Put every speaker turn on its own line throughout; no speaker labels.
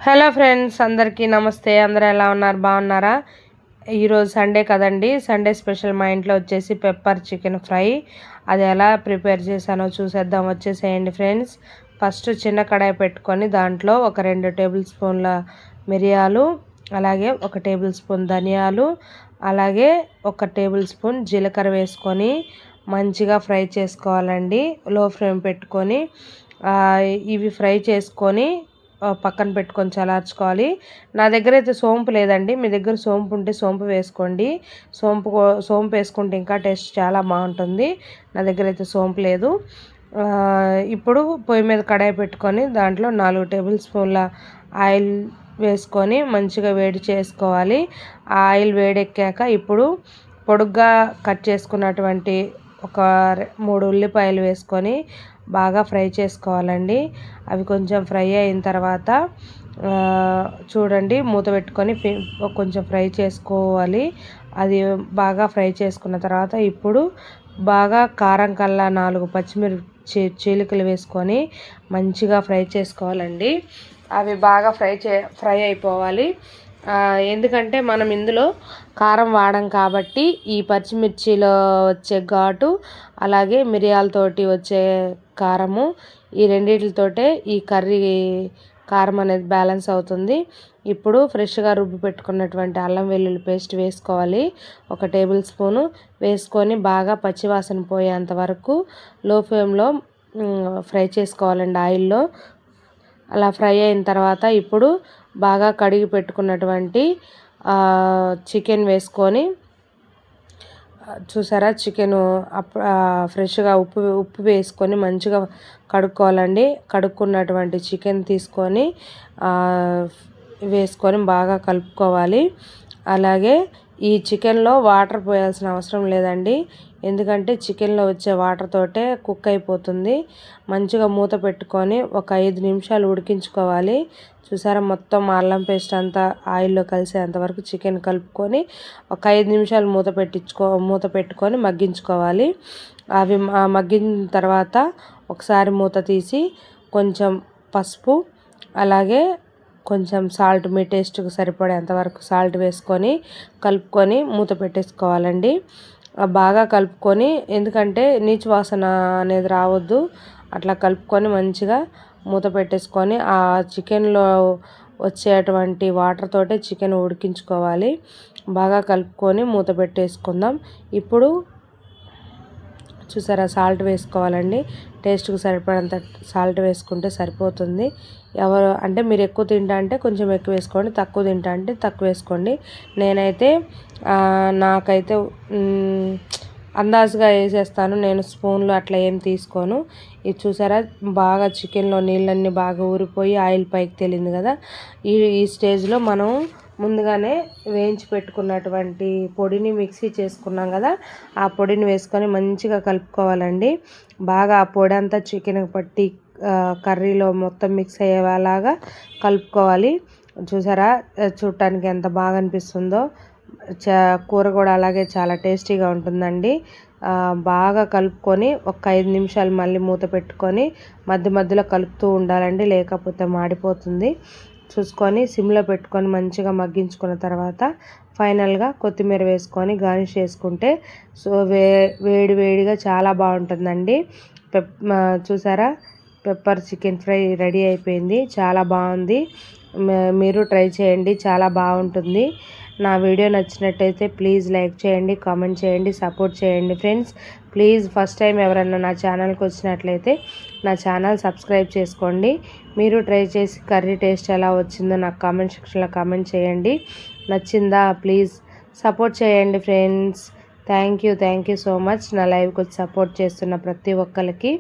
Hello friends, అందరికీ నమస్తే. అందరూ ఎలా ఉన్నారు? బాగున్నారా? ఈరోజు సండే కదండి. సండే స్పెషల్ మా ఇంట్లో వచ్చేసి పెప్పర్ చికెన్ ఫ్రై. అది ఎలా ప్రిపేర్ చేశానో చూసేద్దాం. వచ్చేసేయండి ఫ్రెండ్స్. ఫస్ట్ చిన్న కడాయి పెట్టుకొని దాంట్లో ఒక 2 టేబుల్ స్పూన్ల మిరియాలు, అలాగే 1 టేబుల్ స్పూన్ ధనియాలు, అలాగే 1 టేబుల్ స్పూన్ జీలకర్ర వేసుకొని మంచిగా ఫ్రై చేసుకోవాలండి. లో ఫ్లేమ్ పెట్టుకొని ఇవి ఫ్రై చేసుకొని పక్కన పెట్టుకొని చల్లార్చుకోవాలి. నా దగ్గర అయితే సోంపు లేదండి. మీ దగ్గర సోంపు ఉంటే సోంపు వేసుకోండి. సోంపు వేసుకుంటే ఇంకా టేస్ట్ చాలా బాగుంటుంది. నా దగ్గర అయితే సోంపు లేదు. ఇప్పుడు పొయ్యి మీద కడాయి పెట్టుకొని దాంట్లో 4 టేబుల్ స్పూన్ల ఆయిల్ వేసుకొని మంచిగా వేడి చేసుకోవాలి. ఆ ఆయిల్ వేడెక్కాక ఇప్పుడు పొడుగ్గా కట్ చేసుకున్నటువంటి ఒక 3 ఉల్లిపాయలు వేసుకొని బాగా ఫ్రై చేసుకోవాలండి. అవి కొంచెం ఫ్రై అయిన తర్వాత చూడండి, మూత పెట్టుకొని కొంచెం ఫ్రై చేసుకోవాలి. అది బాగా ఫ్రై చేసుకున్న తర్వాత ఇప్పుడు బాగా కారం కల్లా 4 పచ్చిమిర్చి చీలికలు వేసుకొని మంచిగా ఫ్రై చేసుకోవాలండి. అవి బాగా ఫ్రై అయిపోవాలి. ఎందుకంటే మనం ఇందులో కారం వాడం కాబట్టి ఈ పచ్చిమిర్చిలో వచ్చే ఘాటు, అలాగే మిరియాలతోటి వచ్చే కారము, ఈ రెండిటితోటే ఈ కర్రీ కారం అనేది బ్యాలెన్స్ అవుతుంది. ఇప్పుడు ఫ్రెష్గా రుబ్బి పెట్టుకున్నటువంటి అల్లం వెల్లుల్లి పేస్ట్ వేసుకోవాలి. 1 టేబుల్ స్పూను వేసుకొని బాగా పచ్చివాసన పోయేంత వరకు లో ఫ్లేమ్లో ఫ్రై చేసుకోవాలండి ఆయిల్లో. అలా ఫ్రై అయిన తర్వాత ఇప్పుడు బాగా కడిగి పెట్టుకున్నటువంటి చికెన్ వేసుకొని, చూసారా, చికెను ఫ్రెష్గా ఉప్పు వేసుకొని మంచిగా కడుక్కోవాలండి. కడుక్కున్నటువంటి చికెన్ తీసుకొని వేసుకొని బాగా కలుపుకోవాలి. అలాగే ఈ చికెన్లో వాటర్ పోయాల్సిన అవసరం లేదండి. ఎందుకంటే చికెన్లో వచ్చే వాటర్ తోటే కుక్ అయిపోతుంది. మంచిగా మూత పెట్టుకొని ఒక 5 నిమిషాలు ఉడికించుకోవాలి. చూసారా, మొత్తం అల్లం పేస్ట్ అంతా ఆయిల్లో కలిసేంత వరకు చికెన్ కలుపుకొని ఒక 5 నిమిషాలు మూత పెట్టుకొని మగ్గించుకోవాలి. అవి మగ్గిన తర్వాత ఒకసారి మూత తీసి కొంచెం పసుపు, అలాగే కొంచెం సాల్ట్, మీ టేస్ట్కి సరిపడేంత వరకు సాల్ట్ వేసుకొని కలుపుకొని మూత పెట్టేసుకోవాలండి. బాగా కలుపుకొని, ఎందుకంటే నీచు వాసన అనేది రావద్దు, అట్లా కలుపుకొని మంచిగా మూత పెట్టేసుకొని ఆ చికెన్లో వచ్చేటువంటి వాటర్ తోటే చికెన్ ఉడికించుకోవాలి. బాగా కలుపుకొని మూత పెట్టేసుకుందాం. ఇప్పుడు చూసారా, సాల్ట్ వేసుకోవాలండి. టేస్ట్కి సరిపడంత సాల్ట్ వేసుకుంటే సరిపోతుంది. ఎవరు అంటే మీరు ఎక్కువ తింటా అంటే కొంచెం ఎక్కువ వేసుకోండి, తక్కువ తింటా అంటే తక్కువ వేసుకోండి. నేనైతే నాకైతే అందాజుగా వేసేస్తాను. నేను స్పూన్లు అట్లా ఏం తీసుకోను. ఇది చూసారా, బాగా చికెన్లో నీళ్ళన్నీ బాగా ఊరిపోయి ఆయిల్ పైకి తేలింది కదా. ఈ స్టేజ్లో మనం ముందుగానే వేయించి పెట్టుకున్నటువంటి పొడిని మిక్సీ చేసుకున్నాం కదా, ఆ పొడిని వేసుకొని మంచిగా కలుపుకోవాలండి. బాగా ఆ పొడి అంతా చికెన్కి పట్టి కర్రీలో మొత్తం మిక్స్ అయ్యేలాగా కలుపుకోవాలి. చూసారా, చూడటానికి ఎంత బాగా అనిపిస్తుందో. కూర కూడా అలాగే చాలా టేస్టీగా ఉంటుందండి. బాగా కలుపుకొని ఒక 5 నిమిషాలు మళ్ళీ మూత పెట్టుకొని మధ్య మధ్యలో కలుపుతూ ఉండాలండి, లేకపోతే మాడిపోతుంది. చూసుకొని సిమ్లో పెట్టుకొని మంచిగా మగ్గించుకున్న తర్వాత ఫైనల్గా కొత్తిమీర వేసుకొని గార్నిష్ చేసుకుంటే వేడిగా చాలా బాగుంటుందండి. చూసారా, పెప్పర్ చికెన్ ఫ్రై రెడీ అయిపోయింది. చాలా బాగుంది. మీరు ట్రై చేయండి, చాలా బాగుంటుంది. నా వీడియో నచ్చినట్టయితే ప్లీజ్ లైక్ చేయండి, కామెంట్ చేయండి, సపోర్ట్ చేయండి ఫ్రెండ్స్. ప్లీజ్ ఫస్ట్ టైం ఎవరన్నా నా ఛానల్కి వచ్చినట్లయితే నా ఛానల్ సబ్స్క్రైబ్ చేసుకోండి. మీరు ట్రై చేసి కర్రీ టేస్ట్ ఎలా వచ్చిందో నాకు కామెంట్ సెక్షన్లో కామెంట్ చేయండి. నచ్చిందా? ప్లీజ్ సపోర్ట్ చేయండి friends. Thank you so much. నా లైవ్కి వచ్చి సపోర్ట్ చేస్తున్న ప్రతి ఒక్కరికి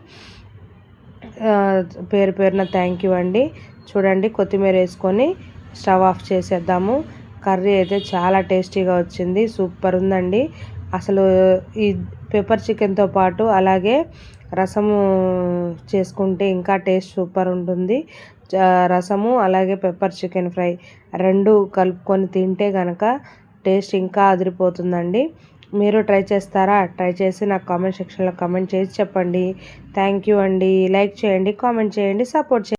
పేరు పేరున థ్యాంక్ యూ అండి. చూడండి, కొత్తిమీర వేసుకొని స్టవ్ ఆఫ్ చేసేద్దాము. కర్రీ అయితే చాలా టేస్టీగా వచ్చింది. సూపర్ ఉందండి. అసలు ఈ పెప్పర్ చికెన్తో పాటు అలాగే రసము చేసుకుంటే ఇంకా టేస్ట్ సూపర్ ఉంటుంది. రసము అలాగే పెప్పర్ చికెన్ ఫ్రై రెండు కలుపుకొని తింటే కనుక టేస్ట్ ఇంకా అదిరిపోతుందండి. మీరు ట్రై చేస్తారా? ట్రై చేసి నాకు కామెంట్ సెక్షన్లో కామెంట్ చేసి చెప్పండి. థ్యాంక్ యూ అండి. లైక్ చేయండి, కామెంట్ చేయండి, సపోర్ట్ చేయండి.